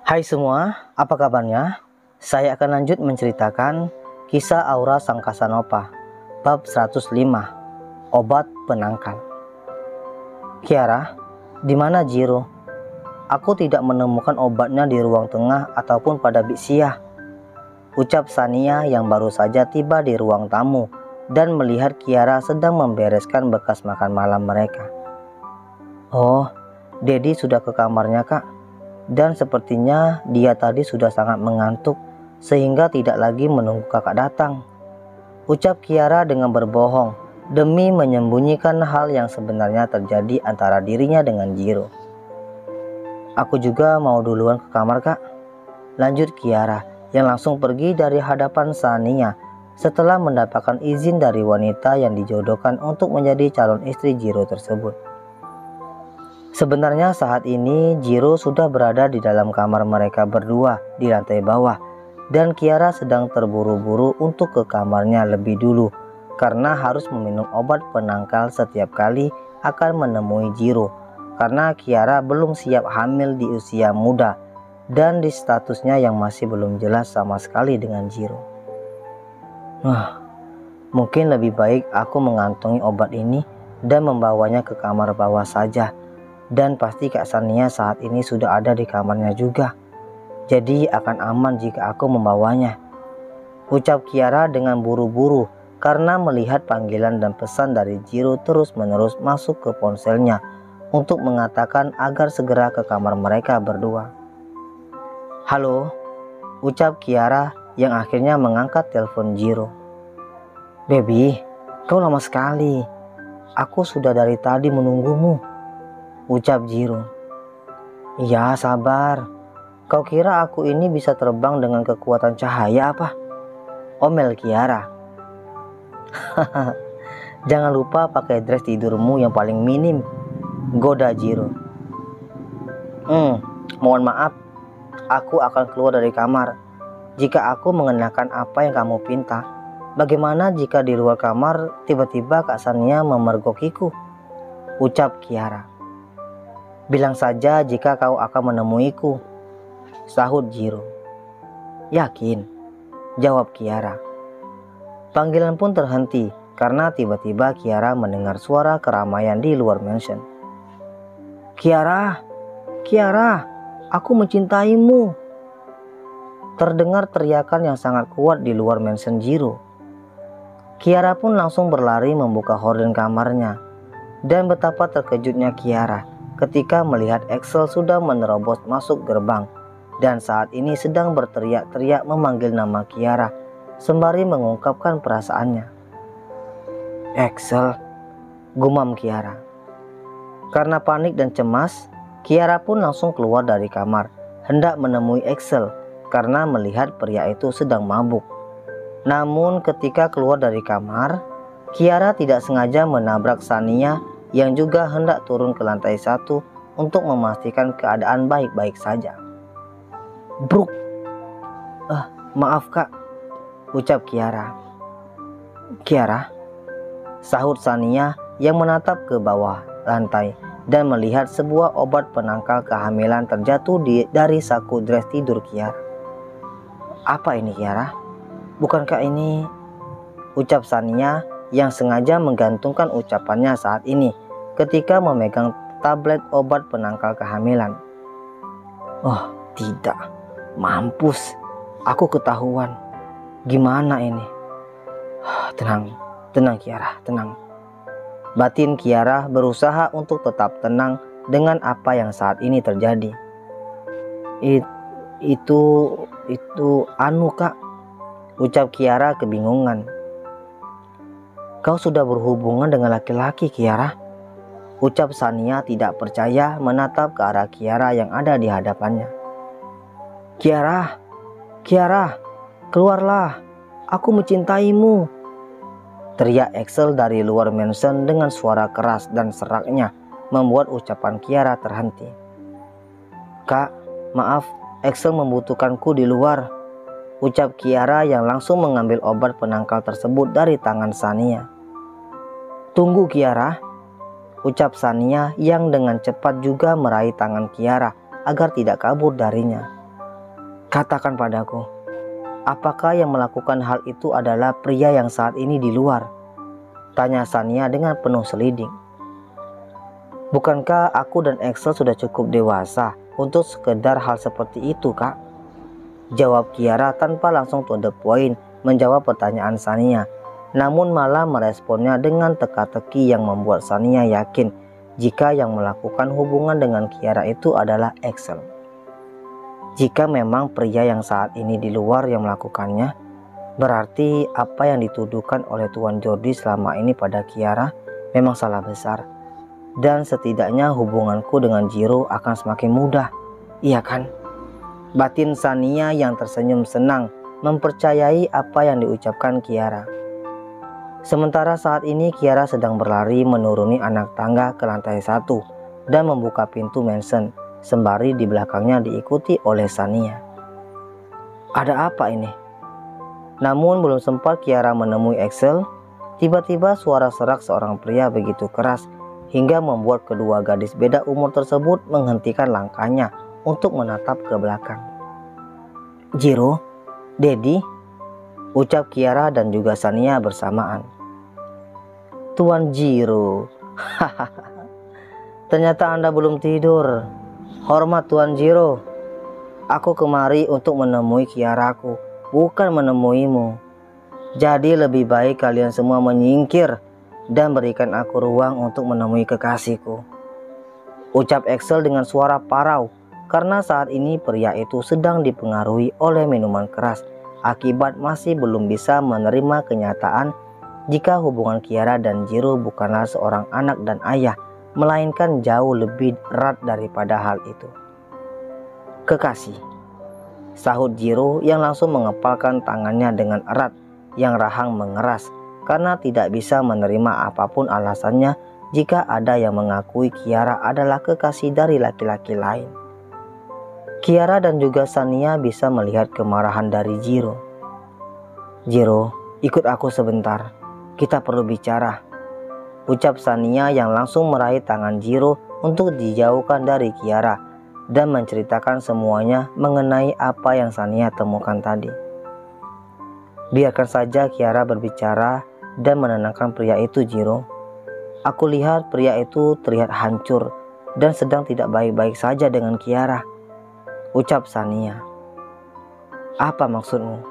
Hai semua, apa kabarnya? Saya akan lanjut menceritakan kisah Aura Sang Casanova, bab 105, obat penangkal. Kiara, di mana Jiro? Aku tidak menemukan obatnya di ruang tengah ataupun pada Bixia, ucap Sania yang baru saja tiba di ruang tamu dan melihat Kiara sedang membereskan bekas makan malam mereka. Oh, Dedi sudah ke kamarnya, Kak. Dan sepertinya dia tadi sudah sangat mengantuk sehingga tidak lagi menunggu kakak datang, ucap Kiara dengan berbohong demi menyembunyikan hal yang sebenarnya terjadi antara dirinya dengan Jiro. Aku juga mau duluan ke kamar, Kak, lanjut Kiara yang langsung pergi dari hadapan Sania setelah mendapatkan izin dari wanita yang dijodohkan untuk menjadi calon istri Jiro tersebut. Sebenarnya saat ini Jiro sudah berada di dalam kamar mereka berdua di lantai bawah dan Kiara sedang terburu-buru untuk ke kamarnya lebih dulu karena harus meminum obat penangkal setiap kali akan menemui Jiro karena Kiara belum siap hamil di usia muda dan di statusnya yang masih belum jelas sama sekali dengan Jiro. Mungkin lebih baik aku mengantongi obat ini dan membawanya ke kamar bawah saja. Dan pasti Kak Sania saat ini sudah ada di kamarnya juga. Jadi akan aman jika aku membawanya, ucap Kiara dengan buru-buru karena melihat panggilan dan pesan dari Jiro terus-menerus masuk ke ponselnya untuk mengatakan agar segera ke kamar mereka berdua. Halo, ucap Kiara yang akhirnya mengangkat telepon Jiro. Baby, kau lama sekali. Aku sudah dari tadi menunggumu, ucap Jiro. Iya, sabar. Kau kira aku ini bisa terbang dengan kekuatan cahaya apa? Omel Kiara. Jangan lupa pakai dress tidurmu yang paling minim, goda Jiro. Mohon maaf, aku akan keluar dari kamar. Jika aku mengenakan apa yang kamu pinta, bagaimana jika di luar kamar tiba-tiba Kak Sania memergokiku? Ucap Kiara. Bilang saja jika kau akan menemuiku, sahut Jiro. Yakin? Jawab Kiara. Panggilan pun terhenti karena tiba-tiba Kiara mendengar suara keramaian di luar mansion. Kiara, Kiara, aku mencintaimu. Terdengar teriakan yang sangat kuat di luar mansion Jiro. Kiara pun langsung berlari membuka horden kamarnya. Dan betapa terkejutnya Kiara ketika melihat Axel sudah menerobos masuk gerbang dan saat ini sedang berteriak-teriak memanggil nama Kiara sembari mengungkapkan perasaannya. Axel, gumam Kiara. Karena panik dan cemas, Kiara pun langsung keluar dari kamar hendak menemui Axel karena melihat pria itu sedang mabuk. Namun ketika keluar dari kamar, Kiara tidak sengaja menabrak Sania yang juga hendak turun ke lantai 1 untuk memastikan keadaan baik-baik saja. Bruk. Maaf Kak, ucap Kiara. Kiara, sahut Sania yang menatap ke bawah lantai dan melihat sebuah obat penangkal kehamilan terjatuh dari saku dress tidur Kiara. Apa ini Kiara? Bukankah ini? Ucap Sania yang sengaja menggantungkan ucapannya saat ini ketika memegang tablet obat penangkal kehamilan. Oh tidak, mampus, aku ketahuan. Gimana ini? Tenang Kiara, tenang. Batin Kiara berusaha untuk tetap tenang dengan apa yang saat ini terjadi. Itu anu Kak, ucap Kiara kebingungan. Kau sudah berhubungan dengan laki-laki Kiara? Ucap Sania tidak percaya menatap ke arah Kiara yang ada di hadapannya. Kiara, Kiara, keluarlah, aku mencintaimu. Teriak Axel dari luar mansion dengan suara keras dan seraknya membuat ucapan Kiara terhenti. Kak, maaf, Axel membutuhkanku di luar, ucap Kiara yang langsung mengambil obat penangkal tersebut dari tangan Sania. Tunggu Kiara, ucap Sania yang dengan cepat juga meraih tangan Kiara agar tidak kabur darinya. Katakan padaku, apakah yang melakukan hal itu adalah pria yang saat ini di luar? Tanya Shania dengan penuh seliding. Bukankah aku dan Axel sudah cukup dewasa untuk sekedar hal seperti itu, Kak? Jawab Kiara tanpa langsung to the point menjawab pertanyaan Shania, namun malah meresponnya dengan teka-teki yang membuat Shania yakin jika yang melakukan hubungan dengan Kiara itu adalah Axel. Jika memang pria yang saat ini di luar yang melakukannya, berarti apa yang dituduhkan oleh Tuan Jordi selama ini pada Kiara memang salah besar. Dan setidaknya hubunganku dengan Jiro akan semakin mudah, iya kan? Batin Shania yang tersenyum senang mempercayai apa yang diucapkan Kiara. Sementara saat ini Kiara sedang berlari menuruni anak tangga ke lantai 1 dan membuka pintu mansion, sembari di belakangnya diikuti oleh Shania. Ada apa ini? Namun belum sempat Kiara menemui Axel, tiba-tiba suara serak seorang pria begitu keras hingga membuat kedua gadis beda umur tersebut menghentikan langkahnya untuk menatap ke belakang. Jiro, Dedi, ucap Kiara dan juga Shania bersamaan. Tuan Jiro, ternyata Anda belum tidur. Hormat Tuan Jiro, aku kemari untuk menemui Kiaraku, bukan menemuimu. Jadi lebih baik kalian semua menyingkir dan berikan aku ruang untuk menemui kekasihku, ucap Axel dengan suara parau karena saat ini pria itu sedang dipengaruhi oleh minuman keras akibat masih belum bisa menerima kenyataan jika hubungan Kiara dan Jiro bukanlah seorang anak dan ayah, melainkan jauh lebih erat daripada hal itu. Kekasih, sahut Jiro yang langsung mengepalkan tangannya dengan erat yang rahang mengeras karena tidak bisa menerima apapun alasannya jika ada yang mengakui Kiara adalah kekasih dari laki-laki lain. Kiara dan juga Shania bisa melihat kemarahan dari Jiro. Jiro, ikut aku sebentar, kita perlu bicara, ucap Shania yang langsung meraih tangan Jiro untuk dijauhkan dari Kiara dan menceritakan semuanya mengenai apa yang Shania temukan tadi. Biarkan saja Kiara berbicara dan menenangkan pria itu, Jiro. Aku lihat pria itu terlihat hancur dan sedang tidak baik-baik saja dengan Kiara, ucap Shania. Apa maksudmu?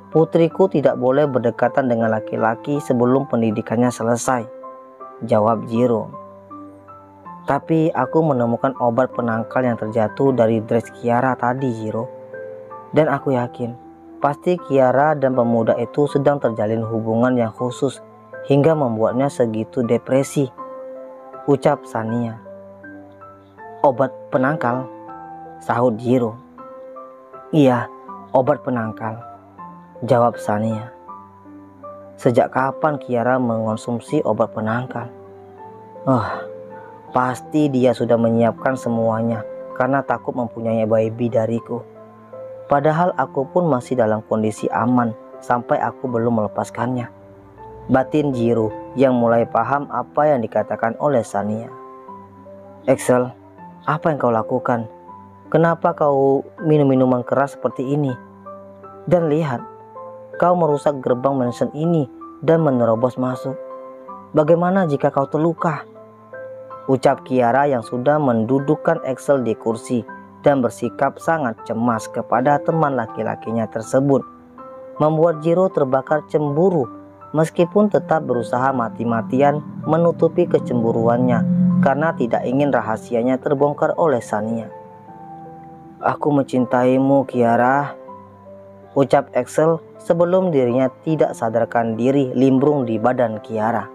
Putriku tidak boleh berdekatan dengan laki-laki sebelum pendidikannya selesai, jawab Jiro. Tapi aku menemukan obat penangkal yang terjatuh dari dress Kiara tadi, Jiro. Dan aku yakin pasti Kiara dan pemuda itu sedang terjalin hubungan yang khusus hingga membuatnya segitu depresi, ucap Shania. Obat penangkal? Sahut Jiro. Iya, obat penangkal, jawab Shania. Sejak kapan Kiara mengonsumsi obat penangkal? Pasti dia sudah menyiapkan semuanya karena takut mempunyai baby dariku. Padahal aku pun masih dalam kondisi aman sampai aku belum melepaskannya, batin Jiro yang mulai paham apa yang dikatakan oleh Shania. Axel, apa yang kau lakukan? Kenapa kau minum minuman keras seperti ini? Dan lihat, kau merusak gerbang mansion ini dan menerobos masuk. Bagaimana jika kau terluka? Ucap Kiara yang sudah mendudukkan Axel di kursi dan bersikap sangat cemas kepada teman laki-lakinya tersebut, membuat Jiro terbakar cemburu meskipun tetap berusaha mati-matian menutupi kecemburuannya karena tidak ingin rahasianya terbongkar oleh Shania. Aku mencintaimu, Kiara, ucap Axel sebelum dirinya tidak sadarkan diri limbrung di badan Kiara.